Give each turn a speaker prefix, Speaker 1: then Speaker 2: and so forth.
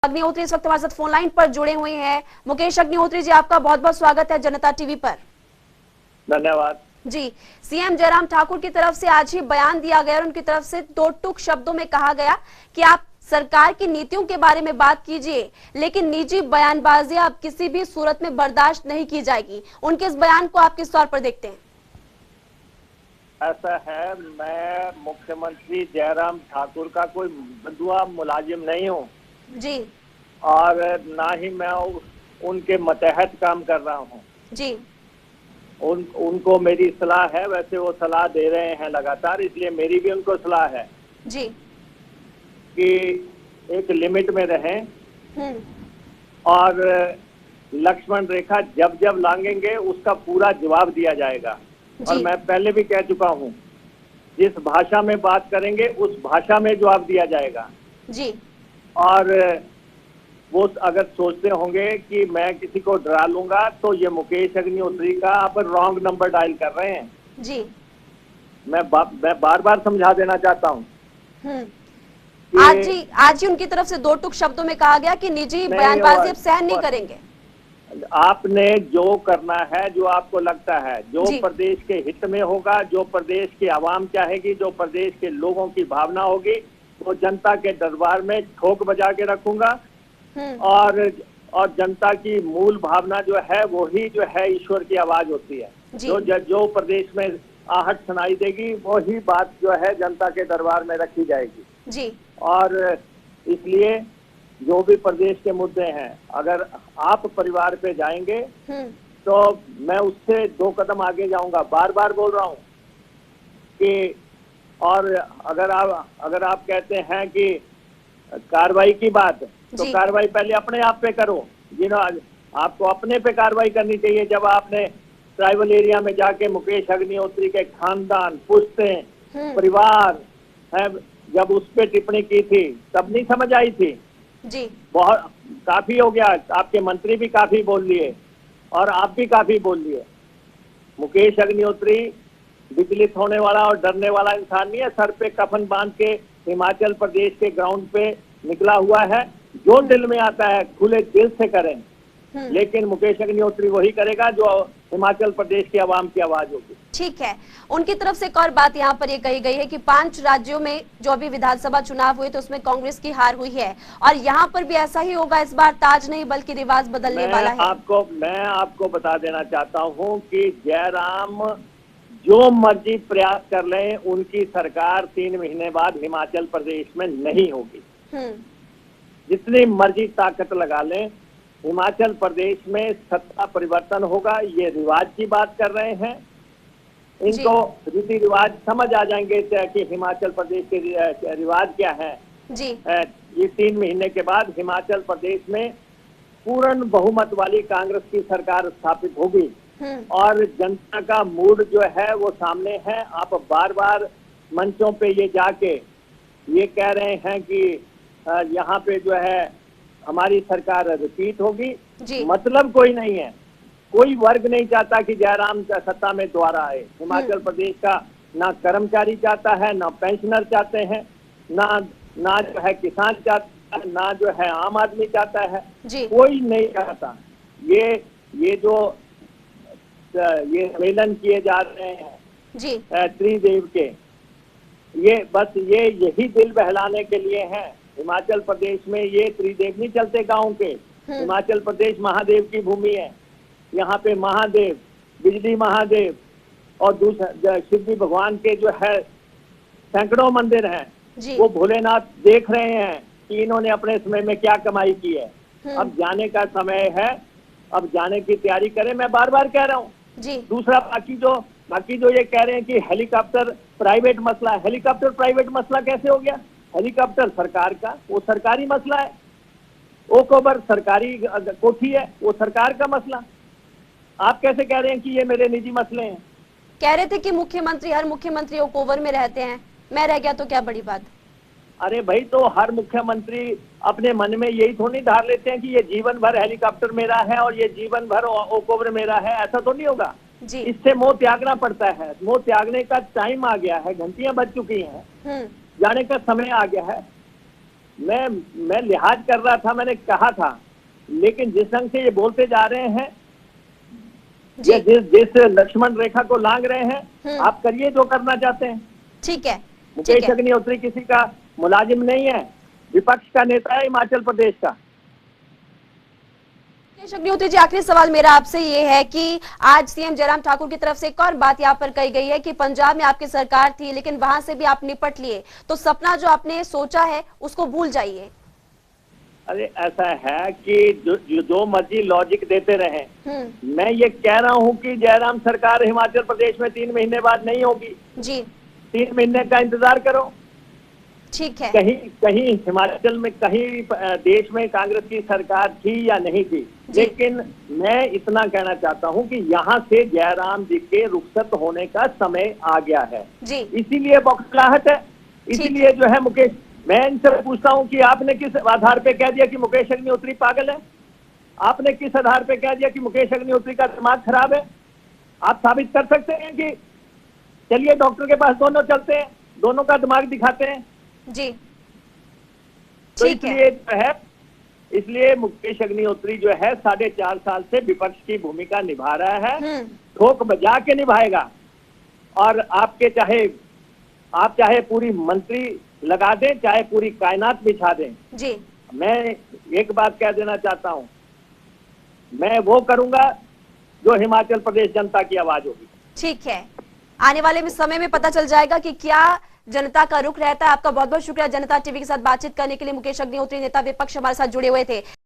Speaker 1: अग्निहोत्री इस वक्त हमारे साथ फोन लाइन पर जुड़े हुए हैं। मुकेश अग्निहोत्री जी, आपका बहुत बहुत स्वागत है जनता टीवी पर।
Speaker 2: धन्यवाद
Speaker 1: जी, सीएम जयराम ठाकुर की तरफ से आज ही बयान दिया गया और उनकी तरफ से दो टूक शब्दों में कहा गया कि आप सरकार की नीतियों के बारे में बात कीजिए, लेकिन निजी बयानबाजी आप किसी भी सूरत में बर्दाश्त नहीं की जाएगी। उनके इस बयान को आप किस तौर पर देखते हैं?
Speaker 2: ऐसा है, मैं मुख्यमंत्री जयराम ठाकुर का कोई बंधुआ मुलाजिम नहीं हूँ
Speaker 1: जी,
Speaker 2: और ना ही मैं उनके मतहत काम कर रहा हूँ
Speaker 1: जी,
Speaker 2: उनको मेरी सलाह है। वैसे वो सलाह दे रहे हैं लगातार, इसलिए मेरी भी उनको सलाह है
Speaker 1: जी,
Speaker 2: कि एक लिमिट में रहें और लक्ष्मण रेखा जब जब लांघेंगे उसका पूरा जवाब दिया जाएगा। और मैं पहले भी कह चुका हूँ, जिस भाषा में बात करेंगे उस भाषा में जवाब दिया जाएगा
Speaker 1: जी।
Speaker 2: और वो अगर सोचते होंगे कि मैं किसी को डरा लूंगा तो ये मुकेश अग्निहोत्री का आप रॉन्ग नंबर डायल कर रहे हैं।
Speaker 1: जी,
Speaker 2: मैं बार बार समझा देना चाहता हूँ।
Speaker 1: आज ही उनकी तरफ से दो टूक शब्दों में कहा गया कि निजी बयानबाजी अब सहन नहीं करेंगे।
Speaker 2: आपने जो करना है, जो आपको लगता है, जो प्रदेश के हित में होगा, जो प्रदेश की आवाम चाहेगी, जो प्रदेश के लोगों की भावना होगी, वो जनता के दरबार में ठोक बजा के रखूंगा। और जनता की मूल भावना जो है वही जो है ईश्वर की आवाज होती है। जो प्रदेश में आहट सुनाई देगी वही बात जो है जनता के दरबार में रखी जाएगी
Speaker 1: जी।
Speaker 2: और इसलिए जो भी प्रदेश के मुद्दे हैं, अगर आप परिवार पे जाएंगे तो मैं उससे 2 कदम आगे जाऊंगा। बार बार बोल रहा हूं कि और अगर आप कहते हैं कि कार्रवाई की बात, तो कार्रवाई पहले अपने आप पे करो। आपको अपने पे कार्रवाई करनी चाहिए। जब आपने ट्राइबल एरिया में जाके मुकेश अग्निहोत्री के खानदान, पुश्तें, परिवार है, जब उस पे टिप्पणी की थी तब नहीं समझ आई थी
Speaker 1: जी।
Speaker 2: बहुत काफी हो गया। आपके मंत्री भी काफी बोल लिए और आप भी काफी बोल लिए। मुकेश अग्निहोत्री विचलित होने वाला और डरने वाला इंसान नहीं है। सर पे कफन बांध के हिमाचल प्रदेश के ग्राउंड पे निकला हुआ है। जो दिल में आता है खुले दिल से करें, लेकिन मुकेश अग्निहोत्री वही करेगा जो हिमाचल प्रदेश की आवाम की आवाज होगी।
Speaker 1: ठीक है। उनकी तरफ से एक और बात यहाँ पर ये कही गई है कि 5 राज्यों में जो अभी विधानसभा चुनाव हुए तो उसमें कांग्रेस की हार हुई है और यहाँ पर भी ऐसा ही होगा। इस बार ताज नहीं बल्कि रिवाज बदलने वाला है।
Speaker 2: मैं आपको बता देना चाहता हूँ कि जयराम जो मर्जी प्रयास कर लें, उनकी सरकार 3 महीने बाद हिमाचल प्रदेश में नहीं होगी। जितनी मर्जी ताकत लगा लें, हिमाचल प्रदेश में सत्ता परिवर्तन होगा। ये रिवाज की बात कर रहे हैं, इनको रीति रिवाज समझ आ जाएंगे कि हिमाचल प्रदेश के रिवाज क्या है जी। ये 3 महीने के बाद हिमाचल प्रदेश में पूर्ण बहुमत वाली कांग्रेस की सरकार स्थापित होगी और जनता का मूड जो है वो सामने है। आप बार बार मंचों पे ये जाके ये कह रहे हैं कि यहाँ पे जो है हमारी सरकार रिपीट होगी। मतलब कोई नहीं है, कोई वर्ग नहीं चाहता कि जयराम सत्ता में दोबारा आए। हिमाचल प्रदेश का ना कर्मचारी चाहता है, ना पेंशनर चाहते हैं, ना जो है किसान चाहता है, ना जो है आम आदमी चाहता है। कोई नहीं चाहता। ये जो ये सम्मेलन किए जा रहे हैं त्रिदेव के, ये बस यही दिल बहलाने के लिए हैं। हिमाचल प्रदेश में ये त्रिदेव नहीं चलते गाँव के। हिमाचल प्रदेश महादेव की भूमि है। यहाँ पे महादेव, बिजली महादेव और दूसरा शिव जी भगवान के जो है सैकड़ों मंदिर हैं। वो भोलेनाथ देख रहे हैं कि इन्होंने अपने समय में क्या कमाई की है। अब जाने का समय है, अब जाने की तैयारी करें। मैं बार बार कह रहा हूँ। दूसरा बाकी जो ये कह रहे हैं कि हेलीकॉप्टर प्राइवेट मसला, हेलीकॉप्टर प्राइवेट मसला कैसे हो गया? हेलीकॉप्टर सरकार का, वो सरकारी मसला है। ओक ओवर सरकारी कोठी है, वो सरकार का मसला। आप कैसे कह रहे हैं कि ये मेरे निजी मसले हैं?
Speaker 1: कह रहे थे कि हर मुख्यमंत्री ओक ओवर में रहते हैं, मैं रह गया तो क्या बड़ी बात।
Speaker 2: अरे भाई, तो हर मुख्यमंत्री अपने मन में यही थोड़ी धार लेते हैं कि ये जीवन भर हेलीकॉप्टर मेरा है और ये जीवन भर ओक ओवर मेरा है। ऐसा तो नहीं होगा। इससे मोह त्यागना पड़ता है। मोह त्यागने का टाइम आ गया है, घंटियां बज चुकी हैं, जाने का समय आ गया है। मैं लिहाज कर रहा था, मैंने कहा था, लेकिन जिस ढंग से ये बोलते जा रहे हैं, या जिस लक्ष्मण रेखा को लांग रहे हैं, आप करिए जो करना चाहते हैं।
Speaker 1: ठीक है।
Speaker 2: मुकेश अग्निहोत्री किसी का मुलाजिम नहीं है, विपक्ष का नेता है हिमाचल प्रदेश का।
Speaker 1: मुकेश अग्निहोत्री जी, आखिरी सवाल मेरा आपसे ये है कि आज सीएम जयराम ठाकुर की तरफ से एक और बात यहाँ पर कही गई है कि पंजाब में आपकी सरकार थी लेकिन वहां से भी आप निपट लिए, तो सपना जो आपने सोचा है उसको भूल जाइए।
Speaker 2: अरे ऐसा है कि जो मर्जी लॉजिक देते रहे, मैं ये कह रहा हूँ कि जयराम सरकार हिमाचल प्रदेश में 3 महीने बाद नहीं होगी
Speaker 1: जी।
Speaker 2: 3 महीने का इंतजार करो।
Speaker 1: ठीक है।
Speaker 2: कहीं हिमाचल में, कहीं देश में कांग्रेस की सरकार थी या नहीं थी, लेकिन मैं इतना कहना चाहता हूं कि यहां से जयराम जी के रुखसत होने का समय आ गया है जी। इसीलिए बौखलाहट है, इसीलिए जो है मुकेश, मैं इनसे पूछता हूं कि आपने किस आधार पे कह दिया कि मुकेश अग्निहोत्री पागल है? आपने किस आधार पे कह दिया कि मुकेश अग्निहोत्री का दिमाग खराब है? आप साबित कर सकते हैं कि चलिए डॉक्टर के पास दोनों चलते हैं, दोनों का दिमाग दिखाते हैं
Speaker 1: जी।
Speaker 2: तो इसलिए मुकेश अग्निहोत्री जो है 4.5 साल से विपक्ष की भूमिका निभा रहा है, ठोक बजा के निभाएगा। और आप चाहे पूरी मंत्री लगा दें, चाहे पूरी कायनात बिछा दें जी। मैं एक बात कह देना चाहता हूं, मैं वो करूंगा जो हिमाचल प्रदेश जनता की आवाज होगी।
Speaker 1: ठीक है, आने वाले समय में पता चल जाएगा कि क्या जनता का रुख रहता है। आपका बहुत बहुत शुक्रिया जनता टीवी के साथ बातचीत करने के लिए। मुकेश अग्निहोत्री, नेता विपक्ष, हमारे साथ जुड़े हुए थे।